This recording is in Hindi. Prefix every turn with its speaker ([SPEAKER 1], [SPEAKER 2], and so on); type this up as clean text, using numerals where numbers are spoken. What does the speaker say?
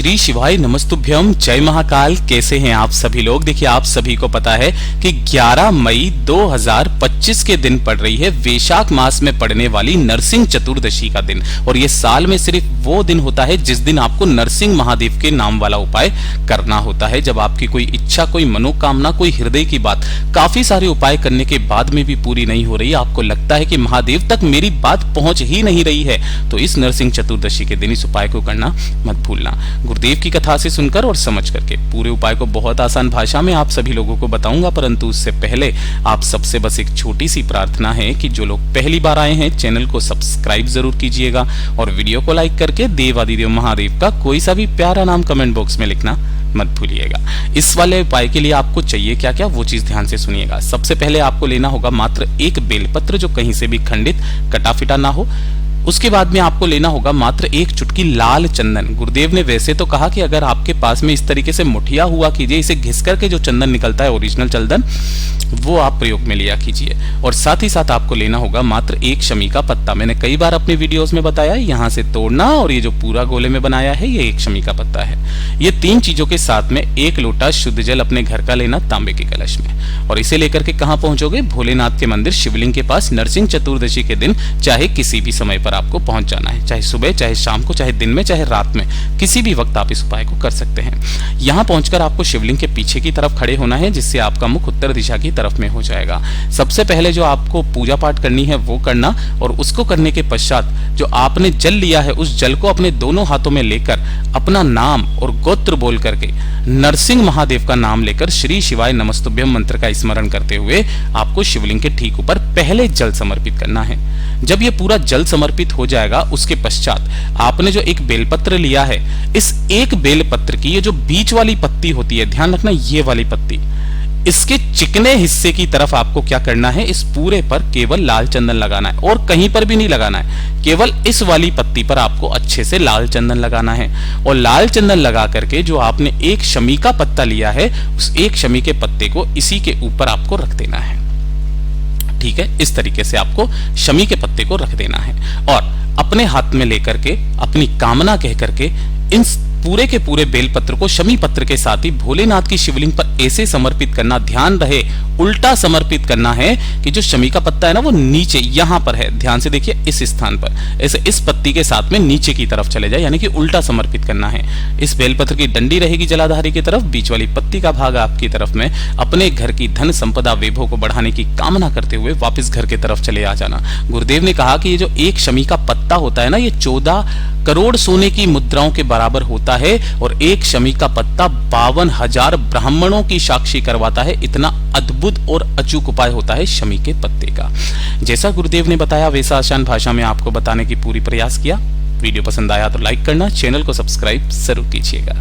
[SPEAKER 1] श्री शिवाय नमस्तुभ्यम, जय महाकाल। कैसे हैं आप सभी लोग। देखिए, आप सभी को पता है कि 11 मई 2025 के दिन पड़ रही है वैशाख मास में पड़ने वाली नरसिंह चतुर्दशी का दिन। और ये साल में सिर्फ वो दिन होता है जिस दिन आपको नरसिंह महादेव के नाम वाला उपाय करना होता है। जब आपकी कोई इच्छा, कोई मनोकामना, कोई हृदय की बात काफी सारे उपाय करने के बाद में भी पूरी नहीं हो रही, आपको लगता है कि महादेव तक मेरी बात पहुंच ही नहीं रही है, तो इस नरसिंह चतुर्दशी के दिन इस उपाय को करना मत भूलना। गुरुदेव की कथा से सुनकर और समझ करके पूरे उपाय को बहुत आसान भाषा में आप सभी लोगों को बताऊंगा, परंतु उससे पहले आप सबसे बस एक छोटी सी प्रार्थना है कि जो लोग पहली बार आए हैं चैनल को सब्सक्राइब जरूर कीजिएगा और वीडियो को लाइक करके देवादिदेव महादेव का कोई सा भी प्यारा नाम कमेंट बॉक्स में लिखना मत भूलिएगा। इस वाले उपाय के लिए आपको चाहिए क्या क्या, वो चीज ध्यान से सुनिएगा। सबसे पहले आपको लेना होगा मात्र एक बेलपत्र जो कहीं से भी खंडित कटा फिटा ना हो। उसके बाद में आपको लेना होगा मात्र एक चुटकी लाल चंदन। गुरुदेव ने वैसे तो कहा कि अगर आपके पास में इस तरीके से मुठिया हुआ कीजिए, इसे घिस करके जो चंदन निकलता है ओरिजिनल चंदन, वो आप प्रयोग में लिया कीजिए। और साथ ही साथ आपको लेना होगा मात्र एक शमी का पत्ता। मैंने कई बार अपने वीडियोस में बताया, यहाँ से तोड़ना और ये जो पूरा गोले में बनाया है ये एक शमी का पत्ता है। ये तीन चीजों के साथ में एक लोटा शुद्ध जल अपने घर का लेना तांबे के कलश में, और इसे लेकर के कहाँ पहुंचोगे, भोलेनाथ के मंदिर शिवलिंग के पास नरसिंह चतुर्दशी के दिन चाहे किसी भी समय पर आपको पहुंच जाना है। चाहे सुबह, चाहे शाम को, चाहे दिन में, चाहे रात में, किसी भी वक्त आप इस उपाय को कर सकते हैं। यहां पहुंचकर आपको शिवलिंग के पीछे की तरफ खड़े होना है, जिससे आपका मुख उत्तर दिशा की तरफ में हो जाएगा। सबसे पहले जो आपको पूजा पाठ करनी है वो करना, और उसको करने के पश्चात जो आपने जल लिया है उस जल को अपने दोनों हाथों में लेकर अपना नाम और गोत्र बोल करके नरसिंह महादेव का नाम लेकर श्री शिवाय नमस्तुभ्यम मंत्र का स्मरण करते हुए आपको शिवलिंग के ठीक ऊपर पहले जल समर्पित करना है। जब ये पूरा जल समर्पित हो जाएगा, उसके पश्चात आपने जो एक बेलपत्र लिया है, इस एक बेलपत्र की ये जो बीच वाली पत्ती होती है, ध्यान रखना ये वाली पत्ती, इसके चिकने हिस्से की तरफ आपको क्या करना है, इस पूरे पर केवल लाल चंदन लगाना है और कहीं पर भी नहीं लगाना है। केवल इस वाली पत्ती पर आपको अच्छे से लाल चंदन लगाना है। और लाल चंदन लगा करके जो आपने एक शमी का पत्ता लिया है, उस एक शमी के पत्ते को इसी के ऊपर आपको रख देना है। ठीक है, इस तरीके से आपको शमी के पत्ते को रख देना है और अपने हाथ में लेकर के अपनी कामना कह करके इन पूरे के पूरे बेलपत्र को शमी पत्र के साथ ही भोलेनाथ की शिवलिंग पर ऐसे समर्पित करना, ध्यान रहे उल्टा समर्पित करना है कि जो शमी का पत्ता है ना वो नीचे यहां पर है, ध्यान से देखिए इस स्थान पर, ऐसे इस पत्ती के साथ में नीचे की तरफ चले जाए, यानी कि उल्टा समर्पित करना है। इस बेलपत्र की डंडी रहेगी जलाधारी की तरफ, बीच वाली पत्ती का भाग आपकी तरफ में। अपने घर की धन संपदा वैभव को बढ़ाने की कामना करते हुए वापस घर की तरफ चले आ जाना। गुरुदेव ने कहा कि ये जो एक शमी का पत्ता होता है ना, ये 14 करोड़ सोने की मुद्राओं के बराबर होता है, और एक शमी का पत्ता 52,000 ब्राह्मणों की साक्षी करवाता है। इतना अद्भुत और अचूक उपाय होता है शमी के पत्ते का। जैसा गुरुदेव ने बताया वैसा आसान भाषा में आपको बताने की पूरी प्रयास किया। वीडियो पसंद आया तो लाइक करना, चैनल को सब्सक्राइब जरूर कीजिएगा।